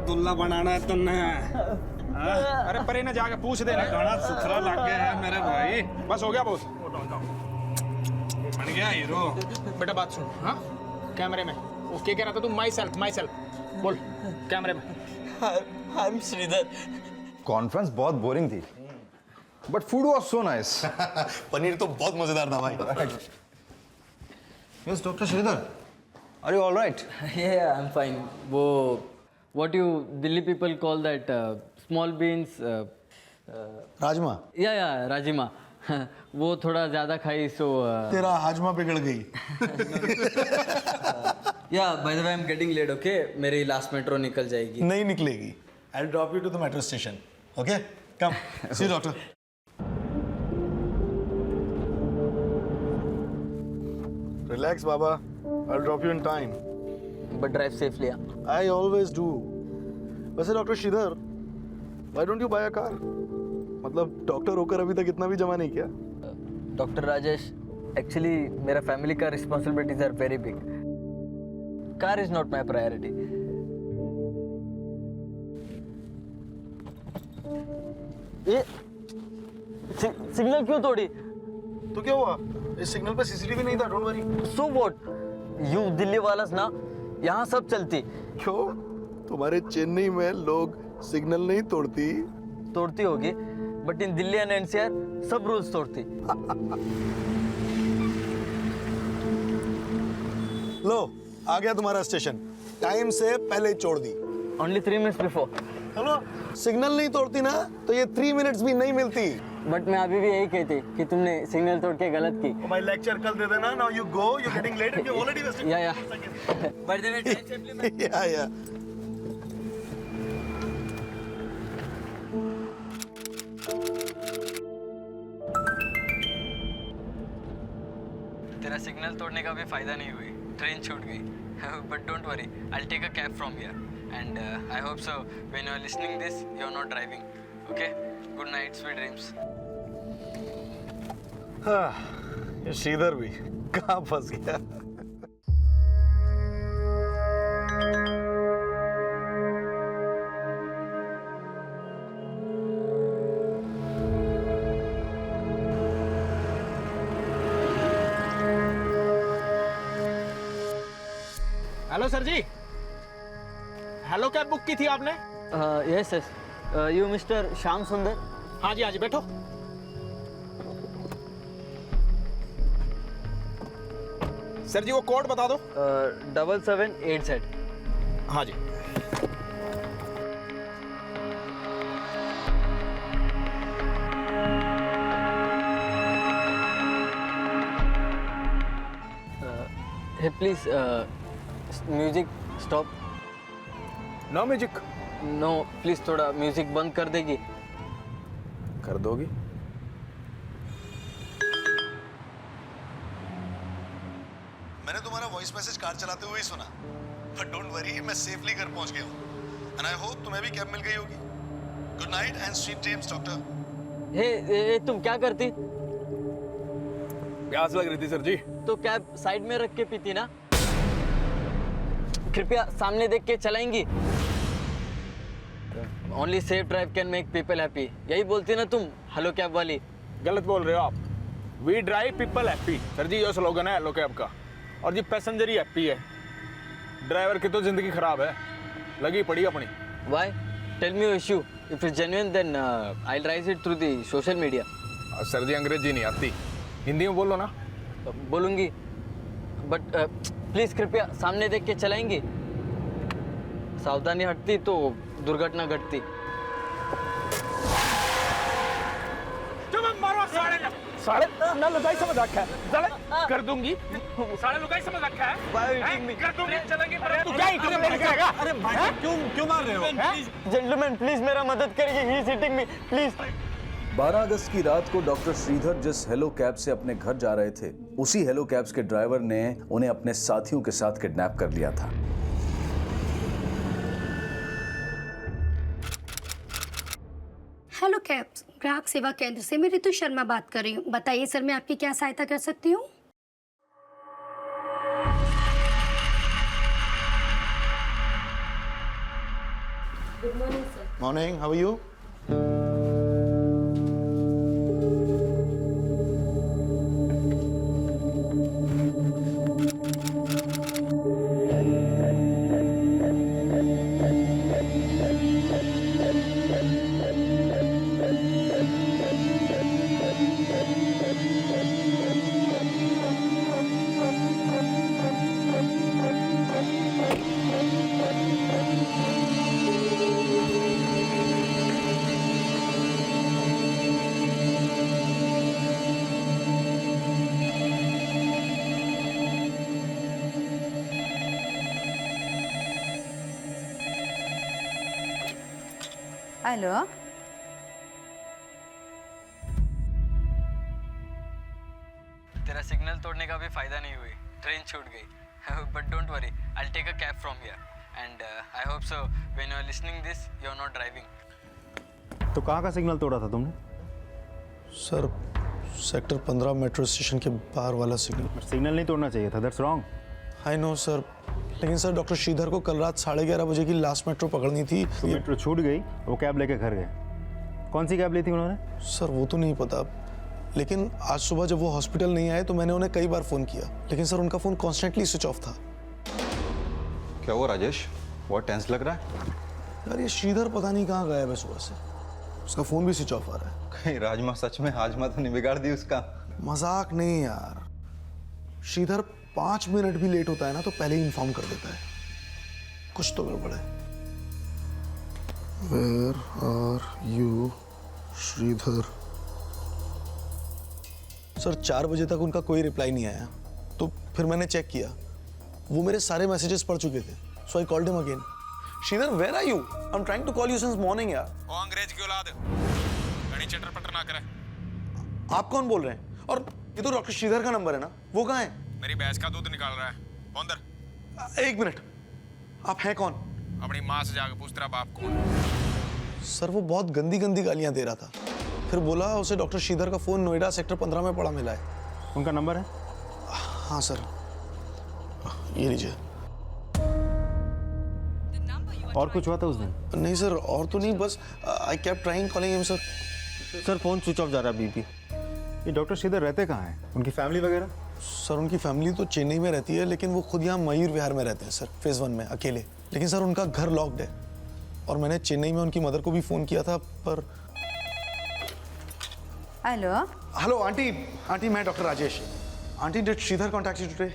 दुल्ला बनाना है तुमने? अरे परे ना जाके पूछ देना। गाना सुथरा लग गया है मेरे भाई। बस हो गया बॉस। बन गया हीरो। बेटा बात सुन। हाँ कैमरे में वो क्या कह रहा था तू? माई सेल्फ बोल कैमरे में। I am Shridhar. कॉन्फ्रेंस बहुत बोरिंग थी but food was so nice. Paneer तो बहुत मजेदार था भाई। Yes doctor Shridhar, are you all right? Yeah, I'm fine. वो what you Delhi people call that small beans. Rajma या राजिमा। वो थोड़ा ज़्यादा खाई सो। तेरा हाजमा बिगड़ गई। Yeah by the way I am getting late. Okay मेरी लास्ट मेट्रो निकल जाएगी। नहीं निकलेगी। I drop you to the metro station. Okay come see doctor. Relax बाबा, I drop you in time. But drive safely. I always do. वैसे doctor Sridhar, why don't you buy a car? मतलब doctor होकर अभी तक इतना भी जमा नहीं किया। डॉक्टर राजेश, एक्चुअली मेरा फैमिली का responsibilities are very big. Car is not my priority. ये सिग्नल क्यों तोड़ी? तो क्या हुआ? इस सिग्नल पे सीसीटीवी नहीं था, don't worry. So what? You Delhi वाला ना, यहाँ सब चलती। क्यों? तुम्हारे चेन्नई में लोग सिग्नल नहीं तोड़ती होगी, but in Delhi and NCR सब रूल्स तोड़ती। लो आ गया तुम्हारा स्टेशन। टाइम से पहले ही छोड़ दी। Only 3 minutes before. Hello, signal नहीं तोड़ती ना तो ये 3 मिनट्स भी नहीं मिलती। बट मैं अभी भी यही कहती कि तुमने सिग्नल तोड़ के गलत की। माय लेक्चर कल दे देना। Now you go, you getting late and you already wasted. Yeah by the way time safely man. या तेरा सिग्नल तोड़ने का भी फायदा नहीं हुई, ट्रेन छूट गई। But don't worry, I will take a cab from here and I hope so when you are listening this you are not driving. Okay, good night, sweet dreams. ये श्रीधर भी कहाँ फंस गया। Hello sir ji, hello cab book की थी आपने? Yes yes, you mister Shyam Sundar? हाँ जी बैठो। सर जी वो कोड बता दो। 7787। हाँ जी। Hey please music stop. No music? No please, थोड़ा म्यूजिक बंद कर देगी? कर दोगी? मैंने तुम्हारा वॉइस मैसेज कार चलाते हुए ही सुना। बट डोंट वरी, मैं सेफली घर पहुंच गया हूँ। एंड आई होप तुम्हें भी कैब मिल गई होगी। Good night and sweet dreams doctor. Hey तुम क्या करती? प्यास लग रही थी सर जी। तो कैब साइड में रख के पीती ना। कृपया सामने देख के चलाएंगी। Only safe drive can make people happy, यही बोलती ना तुम हेलो कैब वाली। गलत बोल रहे हो आप। We drive people happy sir ji, ये स्लोगन है हेलो कैब का। और जी पैसेंजर ही हैप्पी है, ड्राइवर की तो जिंदगी खराब है, लगी पड़ी अपनी। Why? Tell me your issue. If it's genuine, then I'll raise it through the social media. Sir ji अंग्रेजी नहीं आती, हिंदी में बोलो ना। बोलूँगी, बट प्लीज़ कृपया सामने देख के चलाएंगी। सावधानी हटती तो दुर्घटना घटती। साढ़े ना लुगाई समझ रखा है, साले कर दूंगी। साढ़े लुगाई समझ रखा है, कर दूंगी, चलेंगे। तू क्या कंप्लेन करेगा? अरे भाई क्यों मार रहे हो? जेंटलमैन प्लीज मेरा मदद करिए, he is hitting me please. 12 अगस्त की रात को डॉक्टर श्रीधर जिस हेलो कैब से अपने घर जा रहे थे, उसी हेलो कैब्स के ड्राइवर ने उन्हें अपने साथियों के साथ किडनैप कर लिया था। हेलो कैब्स ग्राहक सेवा केंद्र से मैं ऋतु शर्मा बात कर रही हूँ। बताइए सर, मैं आपकी क्या सहायता कर सकती हूँ? Good morning sir. Morning, how are you? Hello तेरा सिग्नल तोड़ने का भी फायदा नहीं हुई, ट्रेन छूट गई। But don't worry, I take a cab from here and I hope so when you are listening this you are not driving. तो कहाँ का सिग्नल तोड़ा था तुमने? सर, सेक्टर 15 मेट्रो स्टेशन के बाहर वाला सिग्नल। सिग्नल नहीं तोड़ना चाहिए था, that's wrong. I know sir, लेकिन सर डॉक्टर श्रीधर को कल रात 11:30 बजे की लास्ट मेट्रो पकड़नी थी। मेट्रो छूट गई, वो कैब लेके घर गए। कौन सी कैब ली थी उन्होंने? सर वो तो नहीं पता, लेकिन आज सुबह जब वो हॉस्पिटल नहीं आए तो मैंने उन्हें कई बार फ़ोन किया, लेकिन सर उनका फ़ोन कॉन्स्टेंटली स्विच ऑफ था। क्या हुआ राजेश? बहुत टेंस लग रहा है। यार ये श्रीधर पता नहीं कहाँ गया है सुबह से, उसका फ़ोन भी स्विच ऑफ आ रहा है। कहीं राजमा सच में हाजमा तो नहीं बिगाड़ दी उसका? मजाक नहीं यार, श्रीधर 5 मिनट भी लेट होता है ना तो पहले ही इन्फॉर्म कर देता है, कुछ तो गड़बड़ है। Where are you, Shridhar? Sir 4 बजे तक उनका कोई रिप्लाई नहीं आया, तो फिर मैंने चेक किया, वो मेरे सारे मैसेजेस पढ़ चुके थे, so I called him again. Sridhar, where are you? I am trying to call you since morning यार। ओ अंग्रेज की औलाद, घड़ी चटर पटर ना करे। आप कौन बोल रहे हैं? और ये तो डॉक्टर श्रीधर का नंबर है ना, वो कहाँ है? मेरी भैंस का दूध निकाल रहा है। अंदर। 1 मिनट, आप हैं कौन? अपनी माँ से जाकर पूछ तेरा बाप कौन। सर वो बहुत गंदी गंदी गालियां दे रहा था, फिर बोला उसे डॉक्टर श्रीधर का फोन नोएडा सेक्टर 15 में पड़ा मिला है। उनका नंबर है? हाँ सर, ये लीजिए। और कुछ हुआ था उस दिन? नहीं सर, और तो नहीं, बस I kept trying calling him sir. Sir phone switch off जा रहा है बीपी। ये डॉक्टर श्रीधर रहते कहाँ हैं? उनकी फैमिली वगैरह? सर उनकी फैमिली तो चेन्नई में रहती है, लेकिन वो खुद यहाँ मयूर विहार में रहते हैं सर, फेज 1 में अकेले। लेकिन सर उनका घर लॉक्ड है, और मैंने चेन्नई में उनकी मदर को भी फोन किया था, पर। हेलो हेलो आंटी, मैं doctor Rajesh. Aunty, did Shridhar contact you today?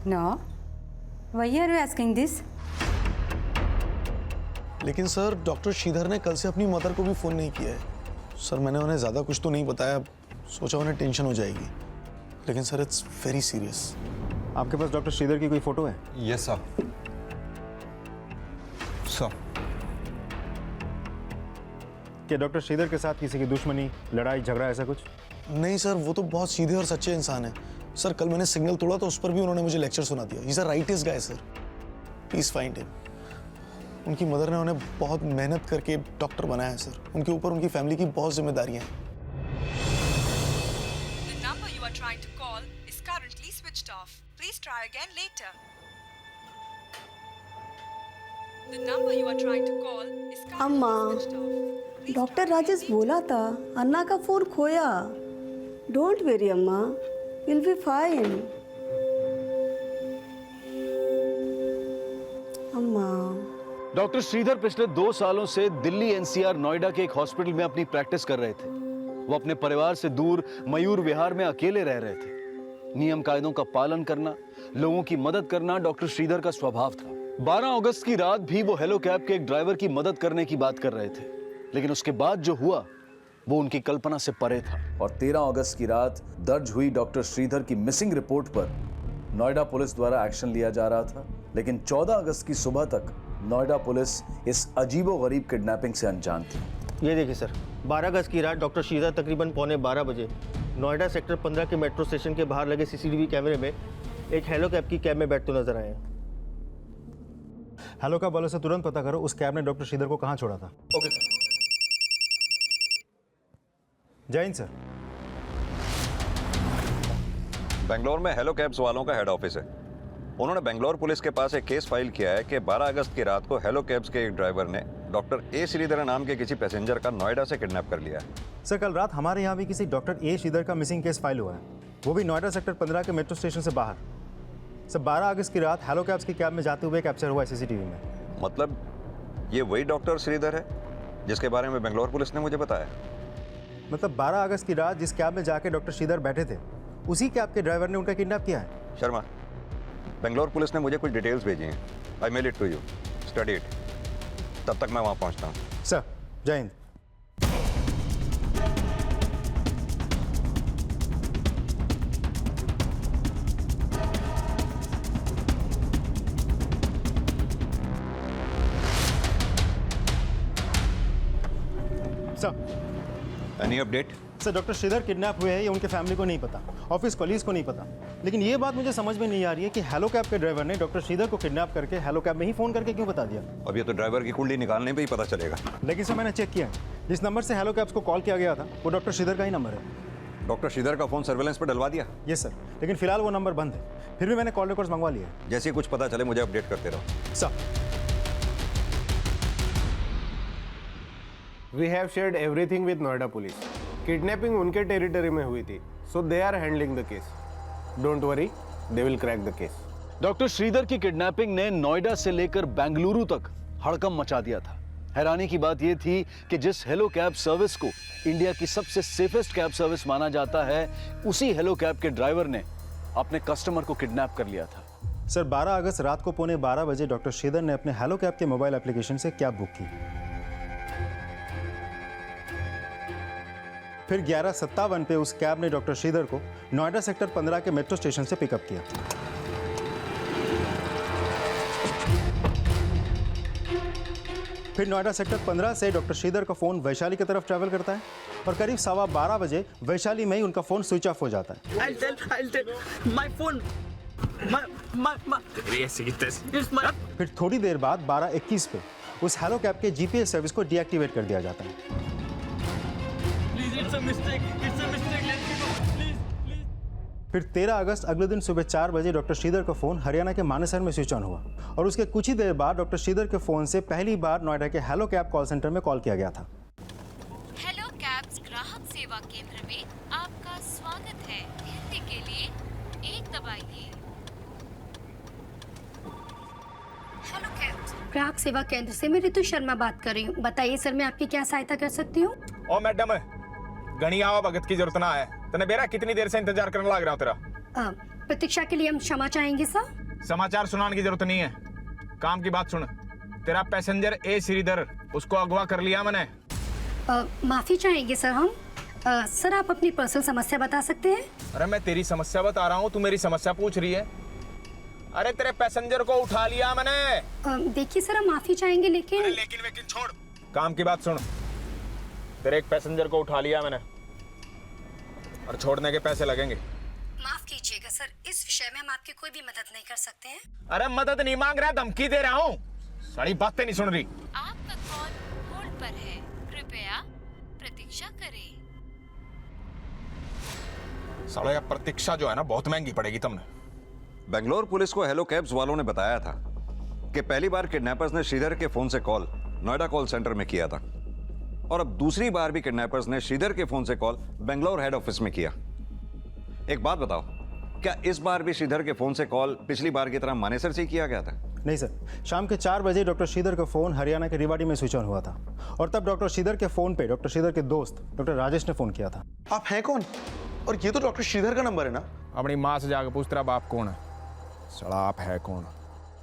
No, why are you asking this? लेकिन सर डॉक्टर श्रीधर ने कल से अपनी मदर को भी फोन नहीं किया है। सर मैंने उन्हें ज़्यादा कुछ तो नहीं बताया, सोचा उन्हें टेंशन हो जाएगी, लेकिन सर इट्स वेरी सीरियस। आपके पास डॉक्टर श्रीधर की कोई फोटो है? Yes sir. सर क्या डॉक्टर श्रीधर के साथ किसी की दुश्मनी, लड़ाई झगड़ा ऐसा कुछ? नहीं सर, वो तो बहुत सीधे और सच्चे इंसान हैं। सर कल मैंने सिग्नल तोड़ा तो उस पर भी उन्होंने मुझे लेक्चर सुना दिया। He is a rightest guy sir, please find him. उनकी मदर ने उन्हें बहुत मेहनत करके डॉक्टर बनाया है सर, उनके ऊपर उनकी फैमिली की बहुत जिम्मेदारियां हैं। The number you are trying to call is currently switched off. Please try again later. The number you are trying to call is currently अम्मा, switched off. डॉक्टर राजेश बोला था अन्ना का फोन खोया। डोंट वेरी अम्मा, विल बी फाइन। अम्मा, doctor Shridhar पिछले 2 सालों से दिल्ली एनसीआर नोएडा के एक हॉस्पिटल में अपनी प्रैक्टिस कर रहे थे। वो अपने परिवार से दूर मयूर विहार में अकेले रह रहे थे। नियम कायदों का पालन करना, लोगों की मदद करना डॉक्टर श्रीधर का स्वभाव था। 12 अगस्त की रात भी वो हेलो कैब के एक ड्राइवर की मदद करने की बात कर रहे थे, लेकिन उसके बाद जो हुआ वो उनकी कल्पना से परे था। और 13 अगस्त की रात दर्ज हुई डॉक्टर श्रीधर की मिसिंग रिपोर्ट पर नोएडा पुलिस द्वारा एक्शन लिया जा रहा था, लेकिन 14 अगस्त की सुबह तक नोएडा पुलिस इस अजीबोगरीब किडनैपिंग से अनजान थी। ये देखिए सर, 12 अगस्त की रात डॉक्टर श्रीधर तकरीबन 12:15 बजे नोएडा सेक्टर 15 के मेट्रो स्टेशन के बाहर लगे सीसीटीवी कैमरे में एक हेलो कैब की कैब में बैठते नजर आए। हेलो कैब वालों से तुरंत पता करो उस कैब ने डॉक्टर श्रीधर को कहाँ छोड़ा था। Okay sir. जय हिंद सर। बेंगलोर में हेलो कैब्स वालों का हेड ऑफिस है। उन्होंने बेंगलोर पुलिस के पास एक केस फाइल किया है कि 12 अगस्त की रात को हेलो कैब्स के एक ड्राइवर ने डॉक्टर ए श्रीधर नाम के किसी पैसेंजर का नोएडा से किडनैप कर लिया है। सर कल रात हमारे यहाँ भी किसी डॉक्टर ए श्रीधर का मिसिंग केस फाइल हुआ है, वो भी नोएडा सेक्टर 15 के मेट्रो स्टेशन से बाहर। सर 12 अगस्त की रात हेलो कैब्स की कैब में जाते हुए कैप्चर हुआ है सीसीटीवी में। मतलब ये वही डॉक्टर श्रीधर है जिसके बारे में बेंगलोर पुलिस ने मुझे बताया? मतलब 12 अगस्त की रात जिस कैब में जाके डॉक्टर श्रीधर बैठे थे, उसी कैब के ड्राइवर ने उनका किडनैप किया है। शर्मा, बेंगलोर पुलिस ने मुझे कुछ डिटेल्स भेजी हैं। I mail it to you, study it. तब तक मैं वहाँ पहुँचता हूँ। सर जय हिंद। Any update? Sir doctor Sridhar kidnap हुए हैं ये उनके फैमिली को नहीं पता, ऑफिस कॉलीग्स को नहीं पता। लेकिन ये बात मुझे समझ में नहीं आ रही है कि हेलो कैब के ड्राइवर ने डॉक्टर श्रीधर को किडनैप करके हेलो कैब में ही फ़ोन करके क्यों बता दिया। अब ये तो ड्राइवर की कुंडली निकालने पे ही पता चलेगा। लेकिन सर मैंने चेक किया है, जिस नंबर से हेलो कैब्स को कॉल किया गया था वो डॉक्टर श्रीधर का ही नंबर है। डॉक्टर श्रीधर का फ़ोन सर्वेलेंस पर डलवा दिया? यस सर, लेकिन फिलहाल वो नंबर बंद है। फिर भी मैंने कॉल रिकॉर्ड्स मंगवा लिए। जैसे ही कुछ पता चले मुझे अपडेट करते रहो। Sir We have shared everything with Noida police. Kidnapping उनके टेरिटरी में हुई थी, so they are handling the case. Don't worry, they will crack the case. Doctor Shridhar की किडनैपिंग ने नोएडा से लेकर बेंगलुरु तक हड़कंप मचा दिया था। हैरानी की बात यह थी कि जिस हेलो कैब सर्विस को इंडिया की सबसे सेफेस्ट कैब सर्विस माना जाता है, उसी हेलो कैब के ड्राइवर ने अपने कस्टमर को किडनैप कर लिया था। सर 12 अगस्त रात को 12:15 बजे डॉक्टर श्रीधर ने अपने हेलो कैब के मोबाइल एप्लीकेशन से कैब बुक की। फिर 11:57 पे उस कैब ने डॉक्टर श्रीधर को नोएडा सेक्टर 15 के मेट्रो स्टेशन से पिकअप किया। फिर नोएडा सेक्टर 15 से डॉक्टर श्रीधर का फोन वैशाली की तरफ ट्रैवल करता है और करीब 12:15 बजे वैशाली में ही उनका फोन स्विच ऑफ हो जाता है। फिर थोड़ी देर बाद 12:21 पे उस हेलो कैब के जीपीएस सर्विस को डीएक्टिवेट कर दिया जाता है। फिर 13 अगस्त अगले दिन सुबह 4 बजे डॉक्टर श्रीधर का फोन हरियाणा के मानेसर में स्विच ऑन हुआ और उसके कुछ ही देर बाद डॉक्टर श्रीधर के फोन से पहली बार नोएडा के हेलो कैब कॉल सेंटर में कॉल किया गया था। हेलो कैब्स ग्राहक सेवा केंद्र में आपका स्वागत है। हिंदी के लिए 1 दबाइए। हेलो कैब्स ग्राहक सेवा केंद्र से मैं रितु शर्मा बात कर रही हूँ। बताइए सर, मैं आपकी क्या सहायता कर सकती हूँ? ओ मैडम, घनी आवा भगत की जरूरत ना है। तने बेरा कितनी देर से इंतजार करने लग रहा हूं तेरा। प्रतीक्षा के लिए हम क्षमा चाहेंगे सर। समाचार सुनाने की जरूरत नहीं है, काम की बात सुन। तेरा पैसेंजर ए श्रीधर, उसको अगवा कर लिया मैंने। माफी चाहेंगे सर हम। सर आप अपनी पर्सनल समस्या बता सकते हैं? अरे मैं तेरी समस्या बता रहा हूँ, तू मेरी समस्या पूछ रही है। अरे तेरे पैसेंजर को उठा लिया मैंने। देखिए सर हम माफी चाहेंगे लेकिन लेकिन छोड़, काम की बात सुन। तेरे एक पैसेंजर को उठा लिया मैंने और छोड़ने के पैसे लगेंगे। माफ कीजिएगा सर, इस विषय में हम आपकी कोई भी मदद नहीं कर सकते हैं। अरे मदद नहीं मांग रहा, धमकी दे रहा हूँ। सारी बातें नहीं सुन रही। आपका कॉल होल्ड पर है, कृपया प्रतीक्षा करें। साला यार प्रतीक्षा जो है ना बहुत महंगी पड़ेगी तुमने। बेंगलोर पुलिस को हेलो कैब्स वालों ने बताया था कि पहली बार किडनैपर्स ने श्रीधर के फोन से कॉल नोएडा कॉल सेंटर में किया था और अब दूसरी बार भी किडनैपर्स ने श्रीधर के फोन से कॉल बेंगलोर हेड ऑफिस में किया। एक बात बताओ, क्या इस बार भी श्रीधर के फोन से कॉल पिछली बार की तरह मानेसर से ही किया गया था? नहीं सर, शाम के 4 बजे डॉक्टर श्रीधर का फोन हरियाणा के रेवाड़ी में स्विच ऑन हुआ था और तब डॉक्टर श्रीधर के फोन पे डॉक्टर श्रीधर के दोस्त डॉक्टर राजेश ने फोन किया था। आप हैं कौन? और ये तो डॉक्टर श्रीधर का नंबर है ना? अपनी माँ से जाकर पूछ तेरा बाप कौन है। साला आप है कौन?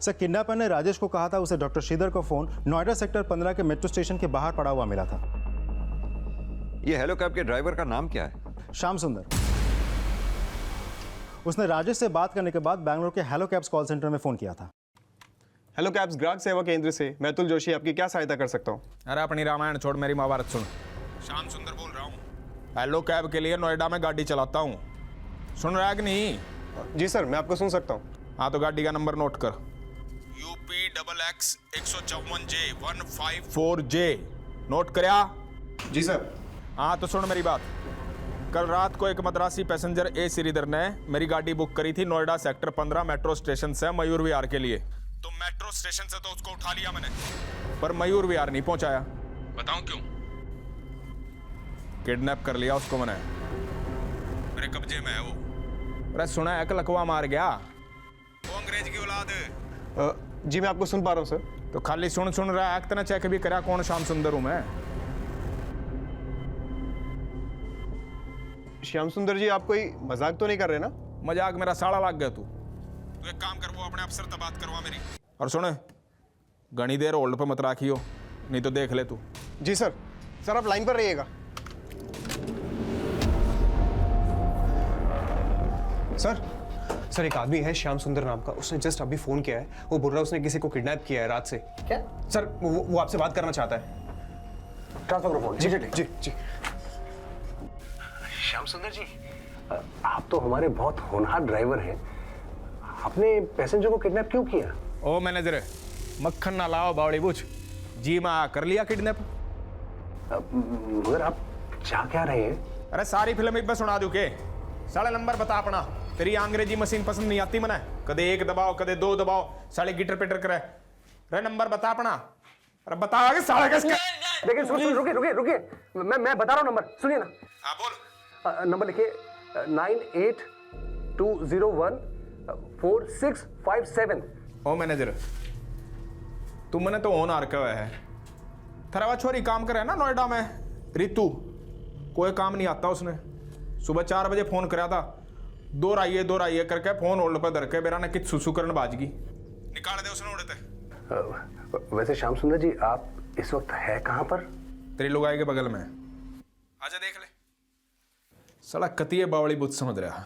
सर किडनैपर ने राजेश को कहा था उसे डॉक्टर श्रीधर का फोन नोएडा सेक्टर 15 के मेट्रो स्टेशन के बाहर पड़ा हुआ मिला था। ये हेलो कैब के ड्राइवर का नाम क्या है? श्याम सुंदर। उसने राजेश से बात करने के बाद बैंगलोर के हेलो कैब्स कॉल सेंटर में फोन किया था। हेलो कैब्स ग्राहक सेवा केंद्र से मैं अतुल जोशी आपकी क्या सहायता कर सकता हूँ? अरे अपनी रामायण छोड़, मेरी महाभारत सुन। श्याम सुंदर बोल रहा हूँ, हेलो कैब के लिए नोएडा में गाड़ी चलाता हूँ। सुन रहा है कि नहीं? जी सर, मैं आपको सुन सकता हूँ। हाँ तो गाड़ी का नंबर नोट कर, UPXX 154J 154J। नोट करया? जी सर। हाँ तो सुन मेरी बात, कल रात को एक मद्रासी पैसेंजर ए श्रीधर ने मेरी गाड़ी बुक करी थी नोएडा सेक्टर 15 मेट्रो स्टेशन से मयूर विहार के लिए। तो मेट्रो स्टेशन से तो उसको उठा लिया मैंने, पर मयूर विहार नहीं पहुंचाया। बताऊं क्यों? किडनैप कर लिया उसको मैंने, मेरे कब्जे में है वो। अरे सुना है कि लकवा मार गया वो अंग्रेज की औलाद। जी मैं आपको सुन पा रहा हूँ सर। तो खाली सुन रहा है, इतना चेक भी करा कौन श्याम सुंदर हूं मैं। श्याम सुंदर जी आप कोई मजाक तो नहीं कर रहे ना? मजाक मेरा साड़ा लग गया तू एक काम कर, वो अपने अफसर से बात करवा मेरी। और सुन, घनी देर होल्ड पे मत राखियो, नहीं तो देख ले तू। जी सर। सर आप लाइन पर रहिएगा। सर एक आदमी है श्याम सुंदर नाम का, उसने जस्ट अभी फोन किया है। वो बोल रहा है उसने किसी को किडनैप किया है रात से। क्या सर? वो आपसे बात करना चाहता है। ट्रांसफर करो फोन। जी जी जी। श्याम सुंदर जी, आप तो हमारे बहुत होनहार ड्राइवर हैं। आपने पैसेंजर को किडनैप क्यों किया? ओ मैनेजर, मक्खन ना लाओ बावड़ी बुझ। जी माँ कर लिया किडनैप। मगर आप चाह क्या रहे हैं? अरे सारी फिल्म एक बार सुना दूं के? साले नंबर बता अपना। तेरी अंग्रेजी मशीन पसंद नहीं आती मने, कदे एक दबाओ कदे दो दबाओ, साले गिटर पिटर करे। अरे नंबर बता अपना। अरे बता आगे साले किसके? लेकिन सुन रुकिए, मैं बता रहा हूँ नंबर, सुनिए ना। हाँ बोल। नंबर लिखिए 98201465 ओ मैनेजर, तुम मैंने तो ऑन आरका हुआ है। थरावा छोरी काम करे ना नोएडा में, रितु, कोई काम नहीं आता उसने। सुबह 4 बजे फोन करा था, दो राइए करके फोन होल्ड पर धर के मेरा ने कित सुसु करन बाजगी निकाल दे उसने उड़ते। वैसे श्याम सुंदर जी आप इस वक्त है कहां पर? तेरी लुगाई के बगल में। आजा देख ले। साला कतिये बावली बुद्ध समझ रहा।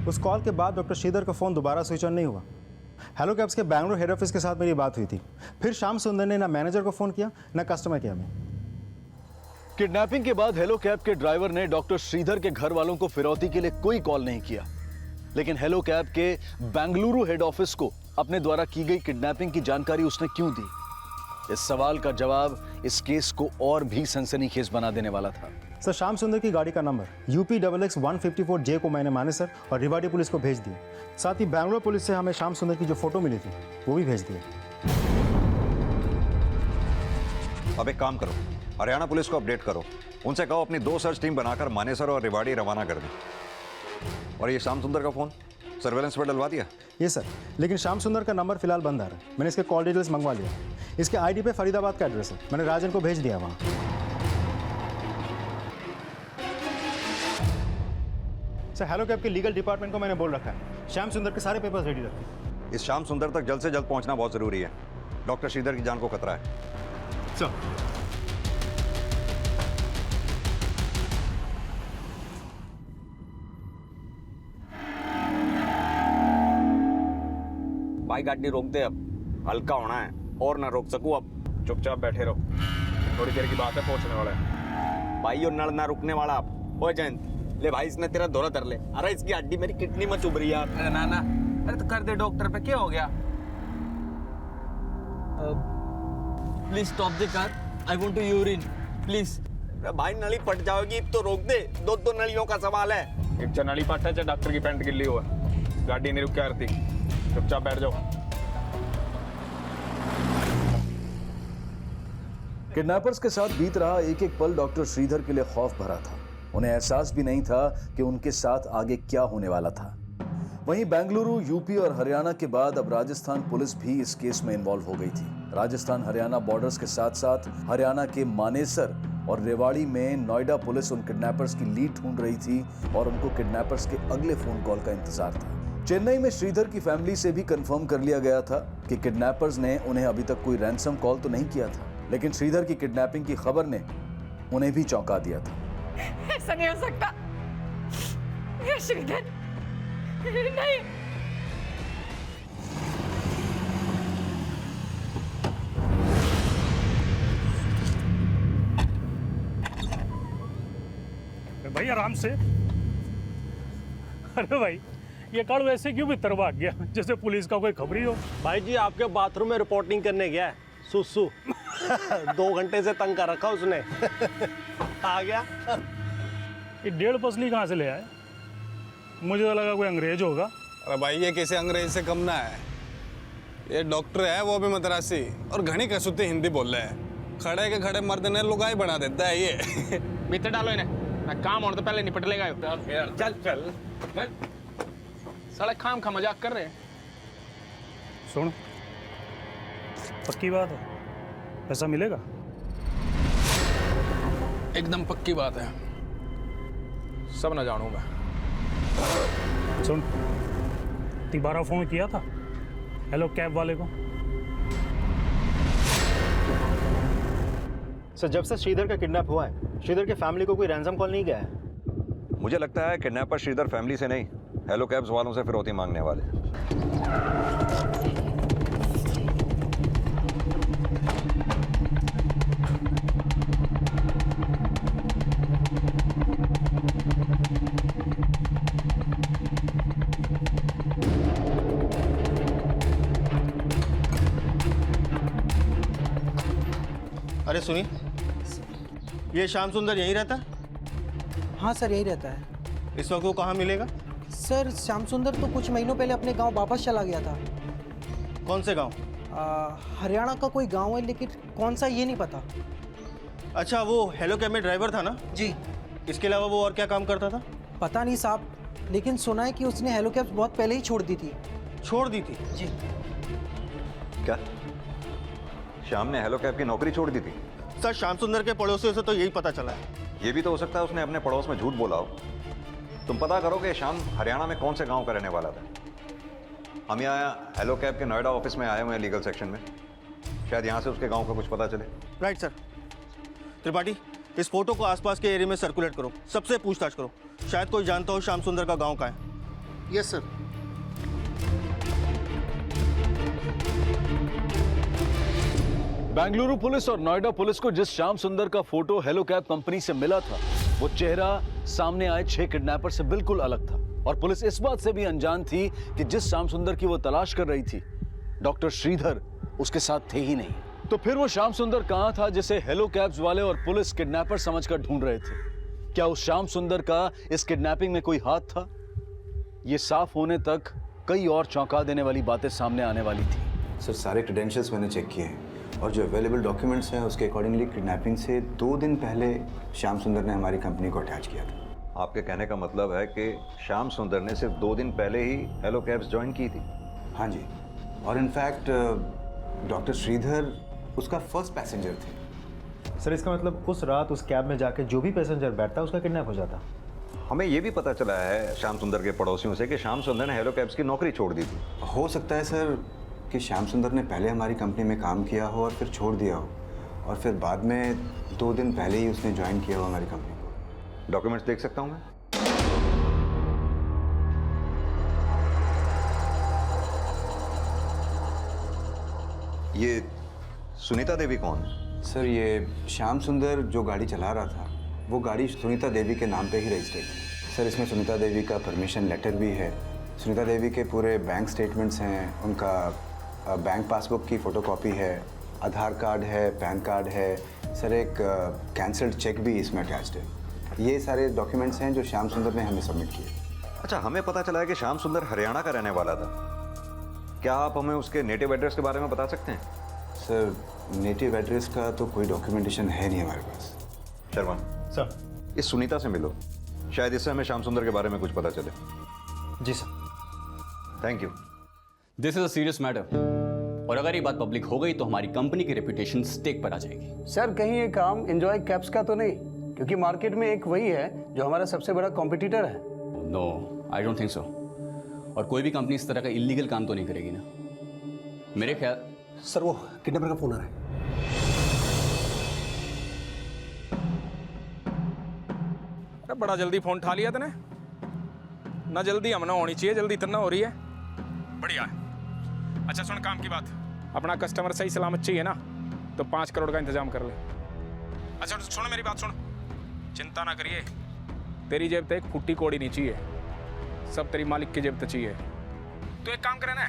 उस कॉल के बाद डॉक्टर श्रीधर का फोन दोबारा स्विच ऑन नहीं हुआ। हेलो कैब्स के बैंगलोर हेड ऑफिस के साथ मेरी बात हुई थी। फिर श्याम सुंदर ने ना मैनेजर को फोन किया ना कस्टमर केयर में। किडनैपिंग के बाद हेलो कैब के ड्राइवर ने डॉक्टर श्रीधर के घर वालों को फिरौती के लिए कोई कॉल नहीं किया, लेकिन हेलो कैब के बेंगलुरु हेड ऑफिस को अपने द्वारा की गई किडनैपिंग की जानकारी उसने क्यों दी? इस सवाल का जवाब इस केस को और भी सनसनीखेज बना देने वाला था। सर, श्याम सुंदर की गाड़ी का नंबर UP XX 154J को मैंने मानेसर और रेवाड़ी पुलिस को भेज दिया। साथ ही बैंगलोर पुलिस से हमें श्याम सुंदर की जो फोटो मिली थी वो भी भेज दिया। अब एक काम करो, हरियाणा पुलिस को अपडेट करो, उनसे कहो अपनी 2 सर्च टीम बनाकर मानेसर और रेवाड़ी रवाना कर दें। और ये श्याम सुंदर का फोन सर्वेलेंस पर डलवा दिया? ये सर, लेकिन श्याम सुंदर का नंबर फिलहाल बंद आ रहा है। मैंने इसके कॉल डिटेल्स मंगवा लिया। इसके आईडी पे फरीदाबाद का एड्रेस है, मैंने राजन को भेज दिया वहाँ। सर, हेलो कैब के लीगल डिपार्टमेंट को मैंने बोल रखा है श्याम सुंदर के सारे पेपर्स रेडी रखें। इस श्याम सुंदर तक जल्द से जल्द पहुंचना बहुत जरूरी है। डॉक्टर श्रीधर की जान को खतरा है। सर, भाई गाड़ी रोक दे, अब हल्का होना है और ना रोक सकूं अब। चुपचाप बैठे रहो, थोड़ी देर की बात है, पहुंचने वाला है। भाई और नल ना रुकने वाला अब। ओ जयंत, ले भाई इसने तेरा दौरा कर ले। अरे इसकी हड्डी मेरी किडनी में चुभ रही है। अरे ना अरे तो कर दे डॉक्टर पे, क्या हो गया? Please stop the car, I want to urine please. भाई नली फट जाएगी तो रोक दे, 2 नलियों का सवाल है। एक चाहे नली पाटा चाहे डॉक्टर की पैंट गिल्ली हुआ, गाड़ी नहीं रुक के आरती। चुपचाप बैठ जाओ। किडनैपर्स के साथ बीत रहा एक एक पल डॉक्टर श्रीधर के लिए खौफ भरा था। उन्हें एहसास भी नहीं था कि उनके साथ आगे क्या होने वाला था। वहीं बेंगलुरु, यूपी और हरियाणा के बाद अब राजस्थान पुलिस भी इस केस में इन्वॉल्व हो गई थी। राजस्थान हरियाणा बॉर्डर्स के साथ साथ हरियाणा के मानेसर और रेवाड़ी में नोएडा पुलिस उन किडनैपर्स की लीड ढूंढ रही थी और उनको किडनैपर्स के अगले फोन कॉल का इंतजार था। चेन्नई में श्रीधर की फैमिली से भी कंफर्म कर लिया गया था कि किडनैपर्स ने उन्हें अभी तक कोई रैंसम कॉल तो नहीं किया था, लेकिन श्रीधर की किडनैपिंग की खबर ने उन्हें भी चौंका दिया था। ऐसा नहीं हो सकता, ये श्रीधर नहीं। भाई आराम से। अरे भाई ये काड़ वैसे क्यों भीतर भाग गया जैसे पुलिस का कोई खबरी हो? भाई जी आपके बाथरूम में रिपोर्टिंग करने गया है, सुसु। 2 घंटे से तंग कर रखा उसने। आ गया। ये 1.5 पसली कहाँ से ले आए? मुझे तो लगा कोई अंग्रेज होगा। अरे भाई ये किसी अंग्रेज से कम ना है, ये डॉक्टर है वो भी मद्रासी और घनी कसुती हिंदी बोल रहे हैं। खड़े के खड़े मर्द ने लुगाई बना देता है ये। भीतर डालो इन्हें ना, काम होने तो पहले निपट लेगा। चल चल साले खाम खा मजाक कर रहे हैं। सुन, पक्की बात है, पैसा मिलेगा? एकदम पक्की बात है, सब न जानू मैं। सुन, तिबारा फोन किया था हेलो कैब वाले को? सर जब से श्रीधर का किडनैप हुआ है, श्रीधर के फैमिली को कोई रैंसम कॉल नहीं गया है। मुझे लगता है किडनैपर श्रीधर फैमिली से नहीं, हेलो कैब्स वालों से फिरौती मांगने वाले। अरे सुनिए, ये श्याम सुंदर यहीं रहता है? हाँ सर, यहीं रहता है। इस वक्त वो कहाँ मिलेगा? सर श्याम सुंदर तो कुछ महीनों पहले अपने गांव वापस चला गया था। कौन से गांव? हरियाणा का कोई गांव है, लेकिन कौन सा ये नहीं पता। अच्छा, वो हेलो कैब में ड्राइवर था ना? जी। इसके अलावा वो और क्या काम करता था? पता नहीं साहब, लेकिन सुना है कि उसने हेलो कैब्स बहुत पहले ही छोड़ दी थी। छोड़ दी थी? जी। क्या श्याम ने हेलो कैब की नौकरी छोड़ दी थी? सर श्याम सुंदर के पड़ोसियों से तो यही पता चला है। ये भी तो हो सकता है उसने अपने पड़ोस में झूठ बोला हो। तुम पता करो कि श्याम हरियाणा में कौन से गांव का रहने वाला था। हम यहाँ हेलो कैब के नोएडा ऑफिस में आए हुए हैं लीगल सेक्शन में, शायद यहाँ से उसके गांव का कुछ पता चले। Right sir. त्रिपाठी, इस फोटो को आसपास के एरिया में सर्कुलेट करो, सबसे पूछताछ करो, शायद कोई जानता हो श्याम सुंदर का गाँव का है। Yes sir. बेंगलुरु पुलिस और नोएडा पुलिस को जिस श्याम सुंदर का फोटो हेलो कैब कंपनी से मिला था, वो चेहरा सामने आए 6 किडनैपर से बिल्कुल अलग था। और पुलिस इस बात से भी अनजान थी कि जिस श्याम सुंदर की वो तलाश कर रही थी, डॉक्टर श्रीधर उसके साथ थे ही नहीं। तो फिर वो श्याम सुंदर कहां था जिसे हेलो कैब्स वाले और पुलिस किडनैपर समझकर ढूंढ रहे थे? क्या उस श्याम सुंदर का इस किडनैपिंग में कोई हाथ था? ये साफ होने तक कई और चौंका देने वाली बातें सामने आने वाली थी। सर सारे क्रेडेंशियल्स मैंने चेक किए हैं और जो अवेलेबल डॉक्यूमेंट्स हैं उसके अकॉर्डिंगली किडनैपिंग से 2 दिन पहले श्याम सुंदर ने हमारी कंपनी को अटैच किया था। आपके कहने का मतलब है कि श्याम सुंदर ने सिर्फ 2 दिन पहले ही हेलो कैब्स ज्वाइन की थी? हाँ जी, और इनफैक्ट डॉक्टर श्रीधर उसका फर्स्ट पैसेंजर थे। सर इसका मतलब उस रात उस कैब में जाके जो भी पैसेंजर बैठता उसका किडनैप हो जाता। हमें यह भी पता चला है श्याम सुंदर के पड़ोसियों से कि श्याम सुंदर ने हेलो कैब्स की नौकरी छोड़ दी थी। हो सकता है सर कि श्याम सुंदर ने पहले हमारी कंपनी में काम किया हो और फिर छोड़ दिया हो, और फिर बाद में 2 दिन पहले ही उसने ज्वाइन किया हो हमारी कंपनी को। डॉक्यूमेंट्स देख सकता हूँ मैं? ये सुनीता देवी कौन है? सर ये श्याम सुंदर जो गाड़ी चला रहा था, वो गाड़ी सुनीता देवी के नाम पे ही रजिस्टर्ड है। सर इसमें सुनीता देवी का परमिशन लेटर भी है, सुनीता देवी के पूरे बैंक स्टेटमेंट्स हैं, उनका बैंक पासबुक की फ़ोटोकॉपी है, आधार कार्ड है, पैन कार्ड है, सर एक कैंसल्ड चेक भी इसमें अटैच्ड है। ये सारे डॉक्यूमेंट्स हैं जो श्याम सुंदर ने हमें सबमिट किए। अच्छा, हमें पता चला है कि श्याम सुंदर हरियाणा का रहने वाला था। क्या आप हमें उसके नेटिव एड्रेस के बारे में बता सकते हैं? सर नेटिव एड्रेस का तो कोई डॉक्यूमेंटेशन है नहीं हमारे पास। शर्मा सर, इस सुनीता से मिलो, शायद इससे हमें श्याम सुंदर के बारे में कुछ पता चले। जी sir. Thank you. This is a serious matter, और अगर ये बात पब्लिक हो गई तो हमारी कंपनी की रेपुटेशन स्टेक पर आ जाएगी। सर कहीं ये काम एंजॉय कैब्स का तो नहीं, क्योंकि मार्केट में एक वही है जो हमारा सबसे बड़ा कॉम्पिटिटर है। No, I don't think so. और कोई भी कंपनी इस तरह का इलीगल काम तो नहीं करेगी ना, मेरे ख्याल। सर वो किडनैपर का फोन आ रहा है। अरे बड़ा जल्दी फोन उठा लिया तूने ना, जल्दी हमने होनी चाहिए, जल्दी इतना हो रही है। बढ़िया है। अच्छा सुन, काम की बात, अपना कस्टमर सही सलामत चाहिए ना, तो 5 करोड़ का इंतजाम कर ले। अच्छा सुन मेरी बात सुन, चिंता ना करिए, तेरी जेब तक एक फुट्टी कोड़ी नहीं चाहिए, सब तेरी मालिक की जेब तक चाहिए। तो एक काम करे ना,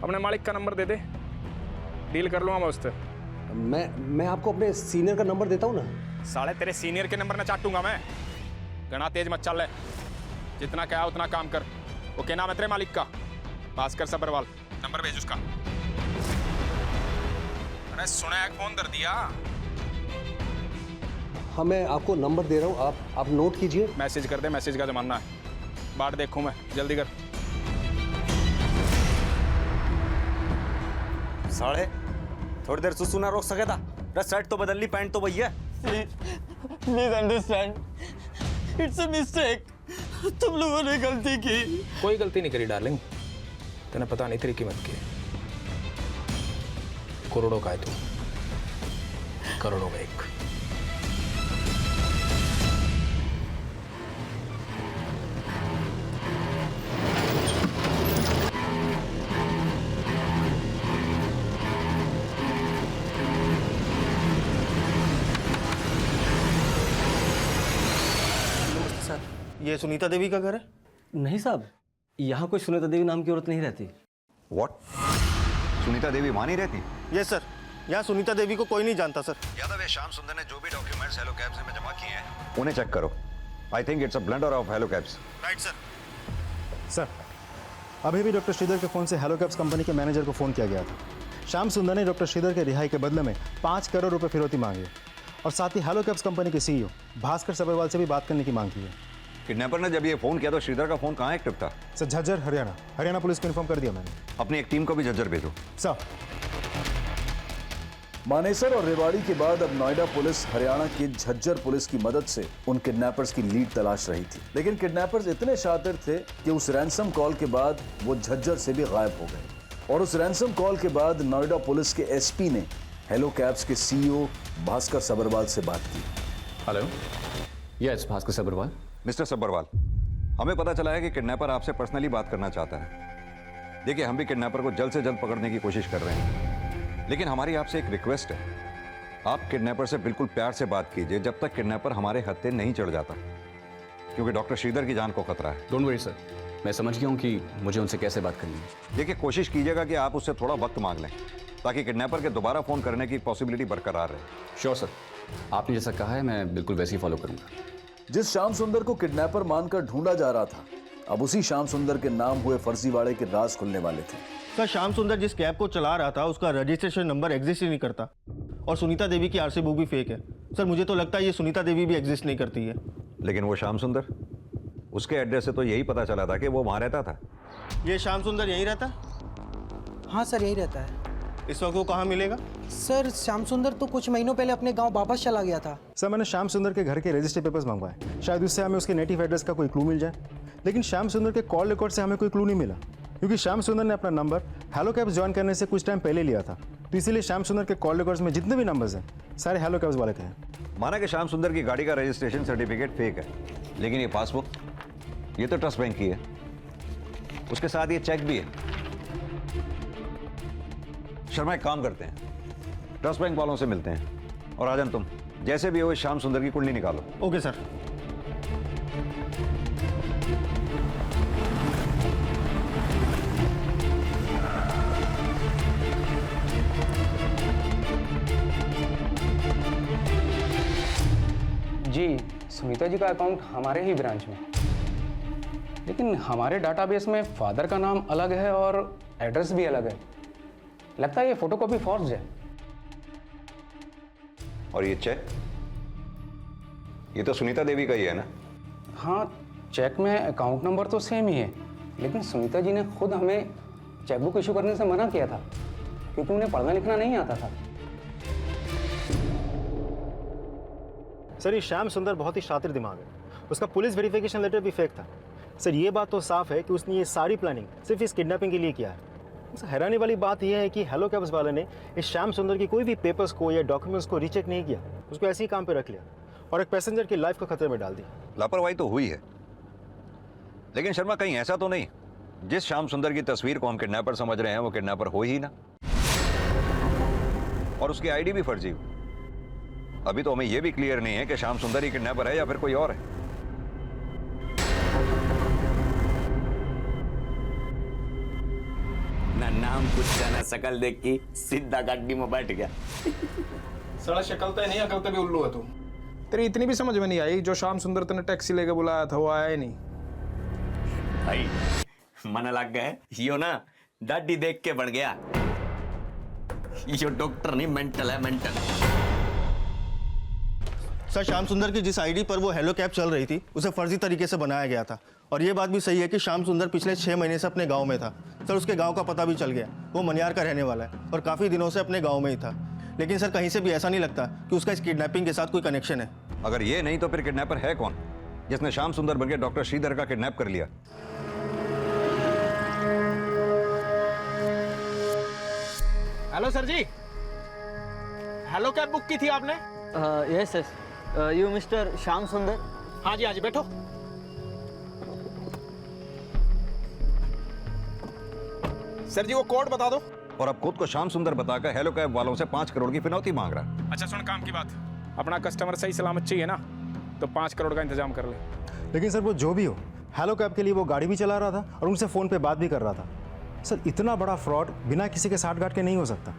अपने मालिक का नंबर दे दे, डील कर लो हम उससे, मैं आपको अपने सीनियर का नंबर देता हूँ ना। साले तेरे सीनियर के नंबर न चाटूंगा मैं। घना तेज मत चल, जितना कहा उतना काम कर। वो क्या नाम है तेरे मालिक का? भास्कर सबरवाल। नंबर भेज उसका। अरे सुना है, फोन कर दिया। हाँ मैं आपको नंबर दे रहा हूँ, आप नोट कीजिए। मैसेज कर दे, मैसेज का जमाना है। बाट देखूं मैं, जल्दी कर। साले थोड़ी देर सुसु ना रोक सके था? शर्ट तो बदल ली, पैंट तो भैया। Please understand, it's a mistake. तुम लोगों ने गलती की। कोई गलती नहीं करी डार्लिंग, तेने पता नहीं तेरी कीमत की। करोड़ों का है तू, करोड़ों का एक। ये सुनीता देवी का घर है? नहीं साहब, यहाँ कोई सुनीता देवी नाम की औरत नहीं रहती। व्हाट? सुनीता देवी वहां नहीं रहती? यस सर, यहाँ सुनीता देवी को कोई नहीं जानता सर। यादव ये श्याम सुंदर ने जो भी डॉक्यूमेंट्स हेलो कैब्स में जमा किए हैं उन्हें चेक करो। I think it's a blunder of hello cabs. Right sir. Sir, अभी भी डॉक्टर श्रीधर के फ़ोन से हेलो कैब्स कंपनी के मैनेजर को फ़ोन किया गया था। श्याम सुंदर ने डॉक्टर श्रीधर के रिहाई के बदले में 5 करोड़ रुपए फिरौती मांगी है और साथ ही हेलो कैब्स कंपनी के सीईओ भास्कर सबरवाल से भी बात करने की मांग की है। किडनैपर ने जब ये फोन किया तो श्रीधर का फोन कहाँ एक्टिव था? सर, झज्जर हरियाणा पुलिस को इन्फॉर्म कर दिया मैंने। अपनी एक टीम को भी झज्जर भेजो। सर। मानेसर और रेवाड़ी के बाद अब नोएडा पुलिस हरियाणा की झज्जर पुलिस की मदद से उन किडनैपर्स की लीड तलाश रही थी, लेकिन किडनैपर्स इतने शातिर थे कि उस रैंसम कॉल के बाद वो झज्जर से भी गायब हो गए। और उस रैंसम कॉल के बाद नोएडा पुलिस के एसपी ने हेलो कैब्स के सीईओ भास्कर सबरवाल से बात की। Hello, yes Bhaskar Sabharwal. Mister Sabharwal, हमें पता चला है कि किडनैपर आपसे पर्सनली बात करना चाहता है। देखिए, हम भी किडनैपर को जल्द से जल्द पकड़ने की कोशिश कर रहे हैं, लेकिन हमारी आपसे एक रिक्वेस्ट है। आप किडनैपर से बिल्कुल प्यार से बात कीजिए जब तक किडनैपर हमारे हत्थे नहीं चढ़ जाता, क्योंकि डॉक्टर श्रीधर की जान को खतरा है। डोंट वरी सर, मैं समझ गया हूँ कि मुझे उनसे कैसे बात करनी है। देखिए, कोशिश कीजिएगा कि आप उससे थोड़ा वक्त मांग लें ताकि किडनैपर के दोबारा फोन करने की पॉसिबिलिटी बरकरार रहे। श्योर सर, आपने जैसा कहा है मैं बिल्कुल वैसे ही फॉलो करूंगा। जिस श्याम सुंदर को किडनैपर मानकर ढूंढा जा रहा था, अब उसी श्याम सुंदर के नाम हुए फर्जीवाड़े के राज खुलने वाले थे। सर, श्याम सुंदर जिस कैब को चला रहा था उसका रजिस्ट्रेशन नंबर एग्जिस्ट ही नहीं करता और सुनीता देवी की आरसी बुक भी फेक है। सर, मुझे तो लगता है ये सुनीता देवी भी एग्जिस्ट नहीं करती है। लेकिन वो श्याम सुंदर, उसके एड्रेस से तो यही पता चला था कि वो वहां रहता था। ये श्याम सुंदर यहीं रहता? हाँ सर, यही रहता है। इस वक्त वो कहाँ मिलेगा? सर, श्याम सुंदर तो कुछ महीनों पहले अपने गांव वापस चला गया था। सर, मैंने श्याम सुंदर के घर के रजिस्टर पेपर्स मंगवाए, शायद उससे हमें उसके नेटिव एड्रेस का कोई क्लू मिल जाए। लेकिन श्याम सुंदर के कॉल रिकॉर्ड से हमें कोई क्लू नहीं मिला, क्योंकि श्याम सुंदर ने अपना नंबर हेलो कैब्स ज्वाइन करने से कुछ टाइम पहले लिया था। तो इसीलिए श्याम सुंदर के कॉल रिकॉर्ड्स में जितने भी नंबर्स हैं सारे हेलो कैब्स वाले थे। माना कि श्याम सुंदर की गाड़ी का रजिस्ट्रेशन सर्टिफिकेट फेक है, लेकिन ये पासबुक, ये तो ट्रस्ट बैंक की है, उसके साथ ये चेक भी है। शर्मा, एक काम करते हैं, ट्रस्ट बैंक वालों से मिलते हैं और राजन, तुम जैसे भी हो इस श्याम सुंदर की कुंडली निकालो। Okay sir. जी, सुनीता जी का अकाउंट हमारे ही ब्रांच में, लेकिन हमारे डाटाबेस में फादर का नाम अलग है और एड्रेस भी अलग है। लगता है ये फोटोकॉपी फॉर्ज है। और ये चेक, ये तो सुनीता देवी का ही है ना? हाँ, चेक में अकाउंट नंबर तो सेम ही है, लेकिन सुनीता जी ने खुद हमें चेकबुक इशू करने से मना किया था क्योंकि उन्हें पढ़ना लिखना नहीं आता था। सर, ये श्याम सुंदर बहुत ही शातिर दिमाग है। उसका पुलिस वेरिफिकेशन लेटर भी फेक था। सर, ये बात तो साफ है कि उसने ये सारी प्लानिंग सिर्फ इस किडनैपिंग के लिए किया है। हैरानी वाली बात यह है कि हेलो कैब्स वाले ने इस श्याम सुंदर की कोई भी पेपर्स को या डॉक्यूमेंट्स को रीचेक नहीं किया, उसको ऐसे ही काम पे रख लिया और एक पैसेंजर की लाइफ को खतरे में डाल दिया। लापरवाही तो हुई है, लेकिन शर्मा, कहीं ऐसा तो नहीं जिस श्याम सुंदर की तस्वीर को हम किडनैपर समझ रहे हैं वो किडनैपर हो ही ना, और उसकी आईडी भी फर्जी हो। अभी तो हमें यह भी क्लियर नहीं है कि श्याम सुंदर ही किडनैपर है या फिर कोई और है। ना नाम पूछा ना, शकल देख की सीधा गाड़ी में बैठ गया। साला शक्ल तो नहीं, अकल तो भी उल्लू है तू। तेरी इतनी भी समझ में नहीं आई, जो शाम सुंदर तने टैक्सी लेके बुलाया था वो आया ही नहीं। भाई मन लग गया यो ना, दाढ़ी देख के बढ़ गया। यो डॉक्टर नहीं, मेंटल है, मेंटल। सर श्याम सुंदर की जिस आईडी पर वो हेलो कैब चल रही थी उसे फर्जी तरीके से बनाया गया था। और ये बात भी सही है कि श्याम सुंदर पिछले 6 महीने से अपने गांव में था। सर उसके गांव का पता भी चल गया, वो मनियार का रहने वाला है और काफ़ी दिनों से अपने गांव में ही था। लेकिन सर कहीं से भी ऐसा नहीं लगता कि उसका इस किडनैपिंग के साथ कोई कनेक्शन है। अगर ये नहीं तो फिर किडनैपर है कौन जिसने श्याम सुंदर बनके डॉक्टर श्रीधर का किडनैप कर लिया? Hello sir ji, hello cab book की थी आपने? Yes yes, you mister Shyam Sundar? हाँ जी बैठो। सर जी वो कोड बता दो। और अब खुद को श्याम सुंदर बताकर हेलो कैब वालों से 5 करोड़ की फिनौती मांग रहा। अच्छा सुन, काम की बात, अपना कस्टमर सही सलामत चाहिए ना, तो 5 करोड़ का इंतजाम कर ले। लेकिन सर वो जो भी हो, हेलो कैब के लिए वो गाड़ी भी चला रहा था और उनसे फ़ोन पे बात भी कर रहा था। सर इतना बड़ा फ्रॉड बिना किसी के साठ गांठ के नहीं हो सकता।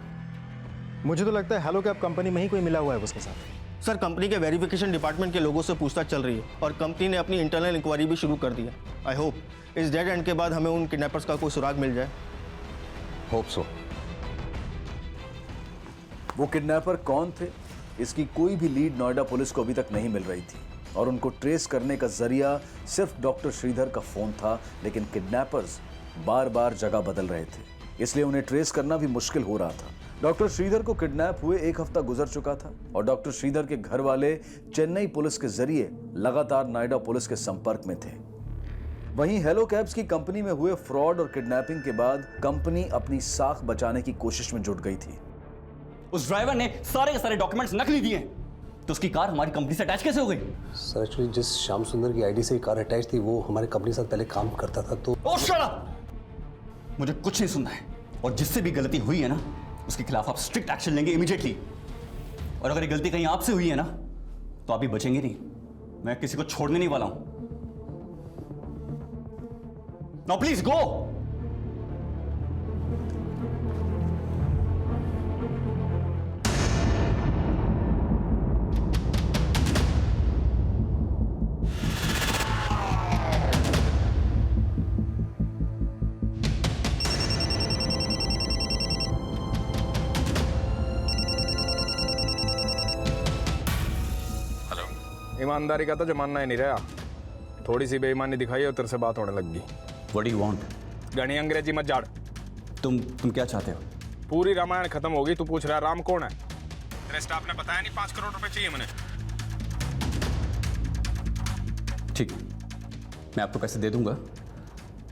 मुझे तो लगता है हेलो कैब कंपनी में ही कोई मिला हुआ है उसके साथ। सर कंपनी के वेरिफिकेशन डिपार्टमेंट के लोगों से पूछताछ चल रही है और कंपनी ने अपनी इंटरनल इंक्वायरी भी शुरू कर दी है। आई होप इस डेड एंड के बाद हमें उन किडनैपर्स का कोई सुराग मिल जाए। Hope so. वो किडनैपर कौन थे, इसकी कोई भी लीड नोएडा पुलिस को अभी तक नहीं मिल रही थी और उनको ट्रेस करने का जरिया सिर्फ डॉक्टर श्रीधर का फोन था। लेकिन किडनैपर्स बार बार जगह बदल रहे थे, इसलिए उन्हें ट्रेस करना भी मुश्किल हो रहा था। डॉक्टर श्रीधर को किडनैप हुए 1 हफ्ता गुजर चुका था और डॉक्टर श्रीधर के घर वाले चेन्नई पुलिस के जरिए लगातार नोएडा पुलिस के संपर्क में थे। वहीं हेलो कैब्स की कंपनी में हुए फ्रॉड और किडनैपिंग के बाद कंपनी अपनी साख बचाने की कोशिश में जुट गई थी। उस ड्राइवर ने सारे के सारे डॉक्यूमेंट्स नकली दिए, तो उसकी कार हमारी कंपनी से अटैच कैसे हो गई? सर एक्चुअली जिस श्याम सुंदर की आईडी से कार अटैच थी वो हमारे कंपनी के साथ पहले काम करता था। तो ओह शट अप! मुझे कुछ नहीं सुनना है, और जिससे भी गलती हुई है ना उसके खिलाफ आप स्ट्रिक्ट एक्शन लेंगे इमीडिएटली। और अगर ये गलती कहीं आपसे हुई है ना तो आप भी बचेंगे नहीं, मैं किसी को छोड़ने नहीं वाला हूं। Now please go. ईमानदारी का तो जमाना ही नहीं रहा, थोड़ी सी बेईमानी दिखाई और तेरे से बात होने लग गई। What do you want? घनी अंग्रेजी मत झाड़। तुम क्या चाहते हो? पूरी रामायण खत्म होगी, तू पूछ रहा राम कौन है? तेरे स्टाफ ने बताया नहीं 5 करोड़ रुपए चाहिए मुझे। ठीक, मैं आपको पैसे दे दूंगा,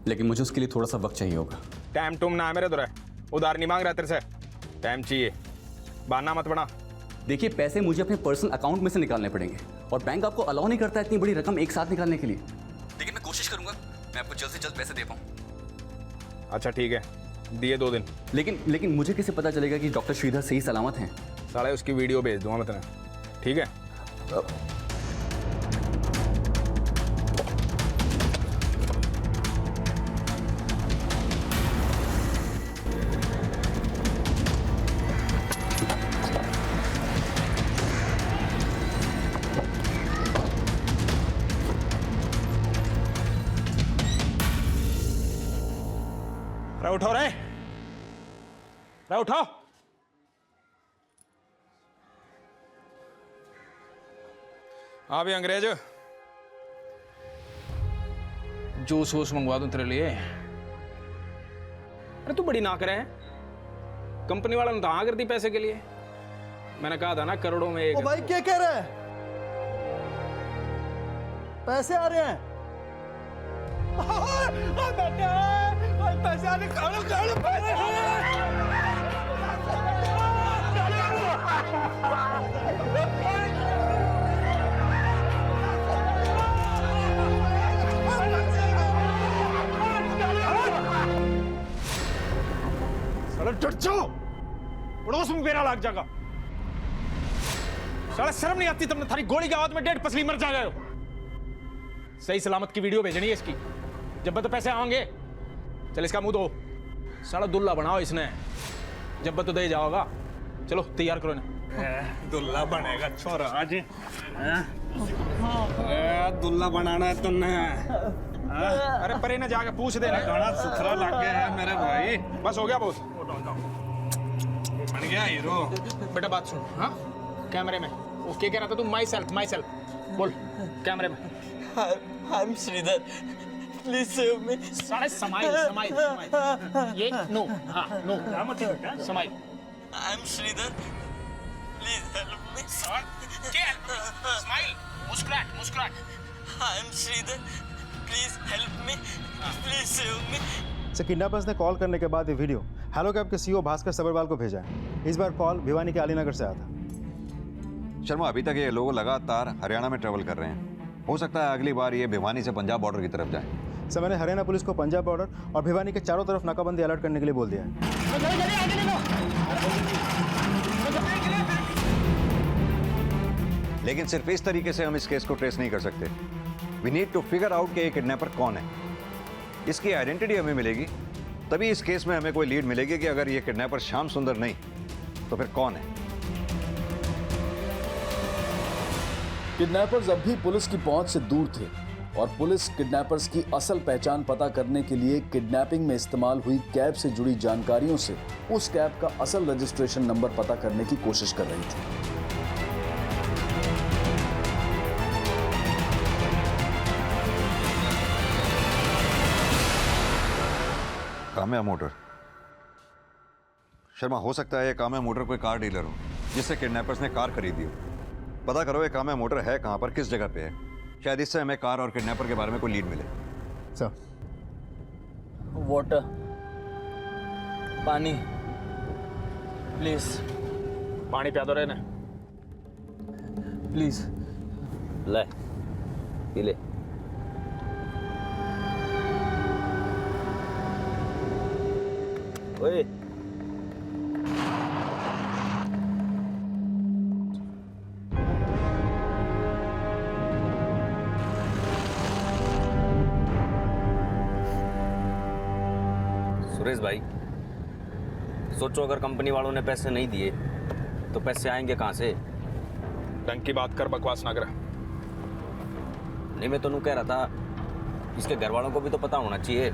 लेकिन मुझे उसके लिए थोड़ा सा वक्त चाहिए होगा। टाइम टूम ना है मेरे दुरे, उधार नहीं मांग रहा तेरे से, टाइम चाहिए, बहाना मत बना। देखिए पैसे मुझे अपने पर्सनल अकाउंट में से निकालने पड़ेंगे और बैंक आपको अलाउ नहीं करता इतनी बड़ी रकम एक साथ निकालने के लिए। लेकिन मैं कोशिश करूंगा मैं आपको जल्द से जल्द पैसे दे पाऊं। अच्छा ठीक है, दिए 2 दिन। लेकिन मुझे कैसे पता चलेगा कि डॉक्टर श्रीधर सही सलामत हैं? साले उसकी वीडियो भेज दूंगा मैं तुम्हें, ठीक है? उठो रे, उठो। हाँ भी अंग्रेज, जूस वूस मंगवा दूं तेरे लिए। अरे तू बड़ी ना करे, कंपनी वालों ने तो हाँ कर दी पैसे के लिए। मैंने कहा था ना करोड़ों में एक। ओ भाई क्या कह रहा है? पैसे आ रहे हैं। पैसे आने पड़ोस में मेरा लाग जाएगा। साला शर्म नहीं आती तुमने? थारी गोली की आवाज में 1.5 पसली मर जाएगा। सही सलामत की वीडियो भेजनी है इसकी, जब तो पैसे आएंगे। चल इसका मुंह धो, साला दुल्ला बनाओ इसने, जब तो दे जाओगा। चलो तैयार करो इन्हें। दुल्ला बनेगा छोरा आज। दुल्ला बनाना है तुमने। अरे परे ना जाके पूछ देना। गाना सुथरा लग गया है मेरे भाई। बस हो गया बोस, बन गया हीरो। बेटा बात सुन। हाँ कैमरे में वो क्या कह रहा था तू? माई सेल्फ बोल कैमरे में। I am Shridhar, please save me. साले समाइल। ये नो, हाँ no smile. I am Shridhar, please help me. Smile, मुस्कुराहट। I am Shridhar, please help me, please save me. Sir kidnappers ने कॉल करने के बाद ये वीडियो हेलो कैब के सीईओ भास्कर सबरवाल को भेजा है। इस बार कॉल भिवानी के अलीनगर से आया था। शर्मा, अभी तक ये लोग लगातार हरियाणा में ट्रेवल कर रहे हैं। हो सकता है अगली बार ये भिवानी से पंजाब बॉर्डर की तरफ जाए। सर मैंने हरियाणा पुलिस को पंजाब बॉर्डर और भिवानी के चारों तरफ नाकाबंदी अलर्ट करने के लिए बोल दिया है। लेकिन सिर्फ इस तरीके से हम इस केस को ट्रेस नहीं कर सकते। We need to figure out कि ये किडनैपर कौन है। इसकी आइडेंटिटी हमें मिलेगी तभी इस केस में हमें कोई लीड मिलेगी कि अगर ये किडनैपर श्याम सुंदर नहीं तो फिर कौन है। किडनैपर्स अब भी पुलिस की पहुंच से दूर थे और पुलिस किडनैपर्स की असल पहचान पता करने के लिए किडनैपिंग में इस्तेमाल हुई कैब से जुड़ी जानकारियों से उस कैब का असल रजिस्ट्रेशन नंबर पता करने की कोशिश कर रही थी। काम्या मोटर। शर्मा, हो सकता है ये काम्या मोटर कोई कार डीलर हो जिससे किडनैपर्स ने कार खरीदी हो। पता करो ये काम्या मोटर है कहां पर, किस जगह पे है। शायद इससे हमें कार और किडनैपर के बारे में कोई लीड मिले। सर वाटर, पानी प्लीज। पानी पिया दो रे ना प्लीज। ले पी ले। ओए सुरेश भाई, सोचो अगर कंपनी वालों ने पैसे नहीं दिए तो पैसे आएंगे कहां से? ढंग की बात कर, बकवास ना कर। नहीं, मैं तो कह रहा था इसके घर वालों को भी तो पता होना चाहिए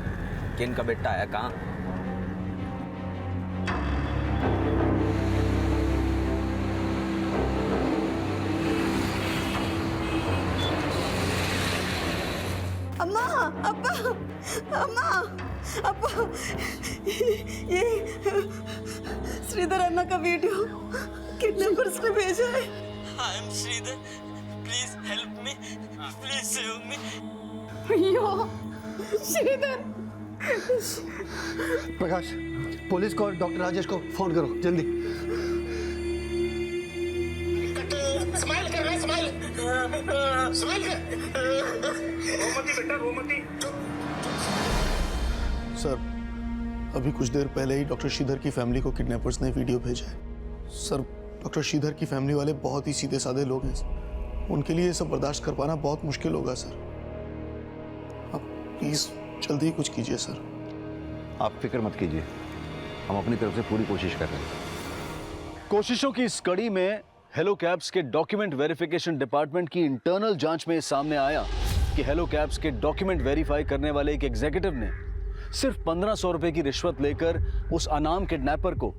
कि इनका बेटा है कहाँ। अम्मा, अब्बा, अम्मा, अब्बा, ये श्रीधर अन्ना का वीडियो किडनैपर्स ने भेजा है। I am Shridhar, please help me, please save me. अयो श्रीधर। प्रकाश, पुलिस को और डॉक्टर राजेश को फोन करो जल्दी। स्माइल कर रहा है, स्माइल कर। रोमती बेटा, रोमती। सर, अभी कुछ देर पहले ही डॉक्टर श्रीधर की फैमिली को किडनैपर्स ने वीडियो भेजा है। सर, डॉक्टर श्रीधर की फैमिली वाले बहुत ही सीधे साधे लोग हैं। उनके लिए ये सब बर्दाश्त कर पाना बहुत मुश्किल होगा सर। आप प्लीज जल्दी ही कुछ कीजिए सर। आप फिक्र मत कीजिए, हम अपनी तरफ से पूरी कोशिश कर रहे हैं। कोशिशों की इस कड़ी में हेलो कैब्स के डॉक्यूमेंट वेरिफिकेशन डिपार्टमेंट की इंटरनल जांच में सामने आया कि हेलो कैब्स के डॉक्यूमेंट वेरीफाई करने वाले एक एग्जीक्यूटिव ने सिर्फ 1500 रुपए की रिश्वत लेकर उस अनाम किडनैपर को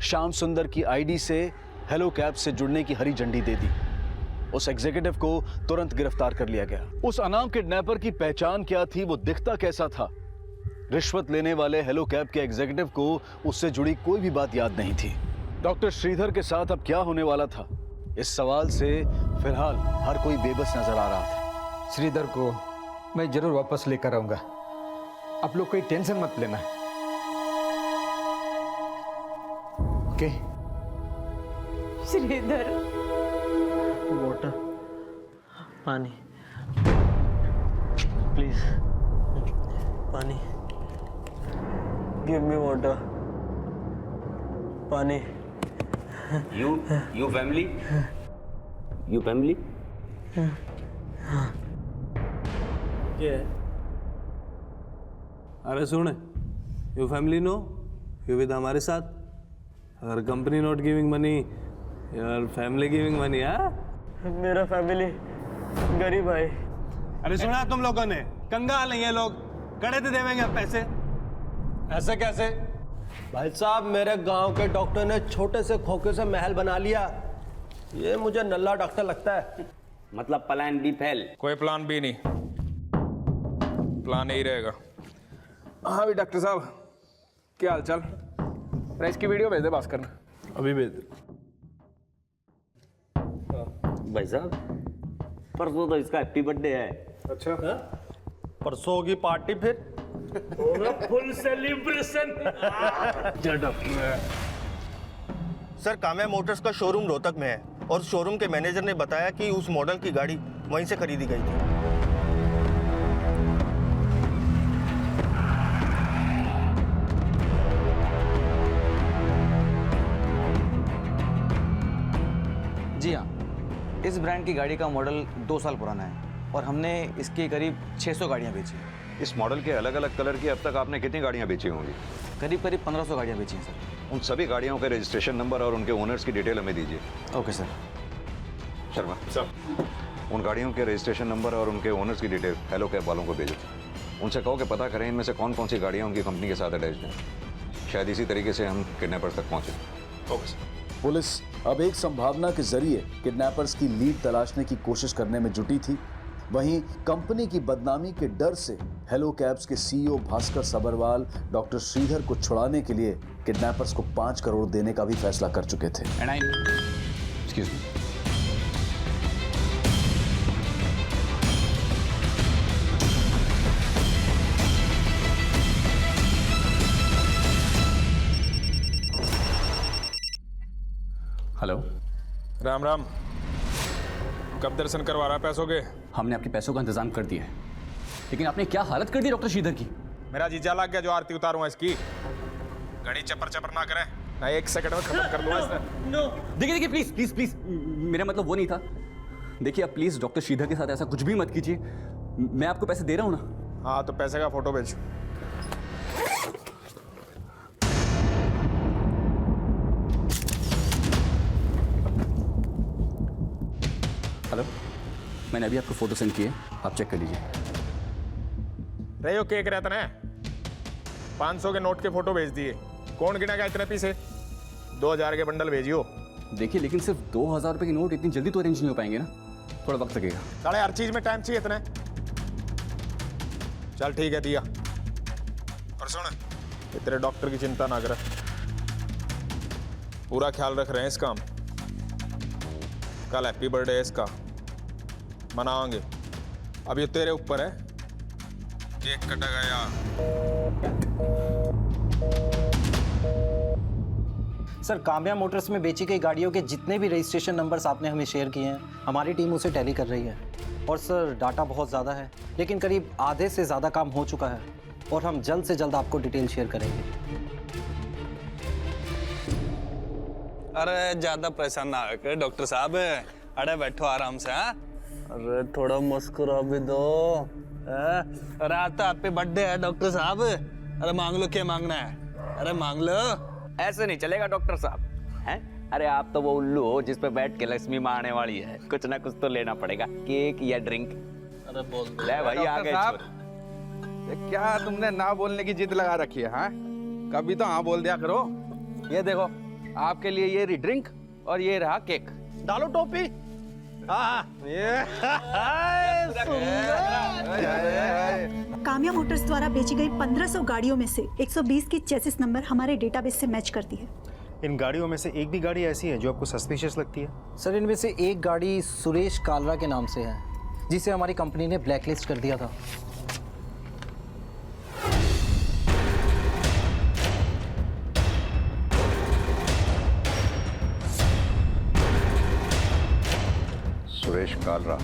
श्याम सुंदर की आईडी से हेलो कैब्स से जुड़ने की हरी झंडी दे दी। उस एग्जीक्यूटिव को तुरंत गिरफ्तार कर लिया गया। उस अनाम किडनैपर की पहचान क्या थी, वो दिखता कैसा था, रिश्वत लेने वाले हेलो कैब के एग्जीक्यूटिव को उससे जुड़ी कोई भी बात याद नहीं थी। डॉक्टर श्रीधर के साथ अब क्या होने वाला था, इस सवाल से फिलहाल हर कोई बेबस नजर आ रहा था। श्रीधर को मैं जरूर वापस लेकर आऊंगा, आप लोग कोई टेंशन मत लेना। ओके? श्रीधर, वाटर, पानी प्लीज, पानी, गिव मी वाटर, पानी। You family? You family? अरे सुन, you family no you with हमारे साथ, अगर company not giving money, your family giving money. हाँ, मेरा फैमिली गरीब है। अरे सुना तुम लोगों ने, कंगाल नहीं है लोग, कड़े तो देवेंगे अब पैसे। ऐसे कैसे? भाई साहब, मेरे गांव के डॉक्टर ने छोटे से खोखे से महल बना लिया। ये मुझे नल्ला डॉक्टर लगता है। मतलब प्लान बी फेल। कोई प्लान बी नहीं, प्लान यही रहेगा। हाँ भी डॉक्टर साहब, क्या हाल चाल? रेस की वीडियो भेज दे भास्कर ने। अभी भेज दे। भाई साहब, परसों तो इसका हैप्पी बर्थडे है। अच्छा, परसों होगी पार्टी फिर? Full celebration. Sir, Kamya Motors का शोरूम रोहतक में है और शोरूम के मैनेजर ने बताया कि उस मॉडल की गाड़ी वहीं से खरीदी गई थी। जी हाँ, इस ब्रांड की गाड़ी का मॉडल 2 साल पुराना है और हमने इसकी करीब 600 गाड़ियाँ बेची। इस मॉडल के अलग अलग कलर की अब तक आपने कितनी गाड़ियां बेची होंगी? करीब 1500 गाड़ियाँ बेची हैं सर। उन सभी गाड़ियों के रजिस्ट्रेशन नंबर और उनके ओनर्स की डिटेल हमें दीजिए। Okay sir. शर्मा सर, उन गाड़ियों के रजिस्ट्रेशन नंबर और उनके ओनर्स की डिटेल हेलो कैब वालों को भेजो। उनसे कहो कि पता करें इनमें से कौन कौन सी गाड़ियाँ उनकी कंपनी के साथ अटैच्ड हैं। शायद इसी तरीके से हम किडनैपर्स तक पहुँचे। Okay sir. पुलिस अब एक संभावना के जरिए किडनैपर्स की लीड तलाशने की कोशिश करने में जुटी थी। वहीं कंपनी की बदनामी के डर से हेलो कैब्स के सीईओ भास्कर सबरवाल डॉक्टर श्रीधर को छुड़ाने के लिए किडनैपर्स को 5 करोड़ देने का भी फैसला कर चुके थे। Excuse me. Hello, Ram Ram. कब दर्शन करवा रहा है पैसों के? हमने आपके पैसों का इंतजाम कर दिया है, लेकिन आपने क्या हालत कर दी डॉक्टर श्रीधर की। मेरा जीजा लग गया जो आरती उतारूंगा इसकी। घड़ी चपर चपर ना करे, ना 1 सेकंड में खत्म कर दूंगा इसे। देखिए प्लीज प्लीज प्लीज, मेरा मतलब वो नहीं था। देखिए आप प्लीज डॉक्टर श्रीधर के साथ ऐसा कुछ भी मत कीजिए। मैं आपको पैसे दे रहा हूँ ना। हाँ, तो पैसे का फोटो भेज। हेलो, मैंने अभी आपको फोटो सेंड किए, आप चेक कर लीजिए। रहे हो केक रहता ना, 500 के नोट के फोटो भेज दिए। कौन गिनेगा इतने पीसे? 2000 के बंडल भेजियो। देखिए लेकिन सिर्फ 2000 रुपए के नोट इतनी जल्दी तो अरेंज नहीं हो पाएंगे ना, थोड़ा वक्त लगेगा। साले हर चीज में टाइम चाहिए इतने। चल ठीक है, दिया। और सुन, तेरे डॉक्टर की चिंता ना कर, पूरा ख्याल रख रहे हैं इसका। कल हैप्पी बर्थडे है इसका, मनाएंगे। अब ये तेरे ऊपर है, केक कटेगा या सर, काम्या मोटर्स में बेची गई गाड़ियों के जितने भी रजिस्ट्रेशन नंबर्स आपने हमें शेयर किए हैं, हमारी टीम उसे टैली कर रही है। और सर, डाटा बहुत ज़्यादा है, लेकिन करीब आधे से ज़्यादा काम हो चुका है और हम जल्द से जल्द आपको डिटेल शेयर करेंगे। अरे ज्यादा परेशान ना हो डॉक्टर साहब, अरे बैठो आराम से। हाँ, अरे थोड़ा मुस्कुरा भी दो। अरे आज तो हैप्पी बर्थडे है डॉक्टर साहब। अरे मांग लो, क्या मांगना है? अरे मांग लो। ऐसे नहीं चलेगा डॉक्टर साहब, हैं? अरे आप तो वो उल्लू हो जिस पे बैठ के लक्ष्मी माँ आने वाली है। कुछ ना कुछ तो लेना पड़ेगा, केक या ड्रिंक। अरे बोल ले भाई, आ गए छोरे। ये क्या तुमने ना बोलने की जिद लगा रखी है? हाँ, कभी तो हाँ बोल दिया करो। ये देखो, आपके लिए ये रही ड्रिंक और ये रहा केक। डालो टोपी। हाँ, काम्या मोटर्स द्वारा बेची गई 1500 गाड़ियों में से 120 की चेसिस नंबर हमारे डेटाबेस से मैच करती है। इन गाड़ियों में से एक भी गाड़ी ऐसी है जो आपको सस्पिशियस लगती है? सर, इनमें से एक गाड़ी सुरेश कालरा के नाम से है, जिसे हमारी कंपनी ने ब्लैकलिस्ट कर दिया था। सुरेश कालरा।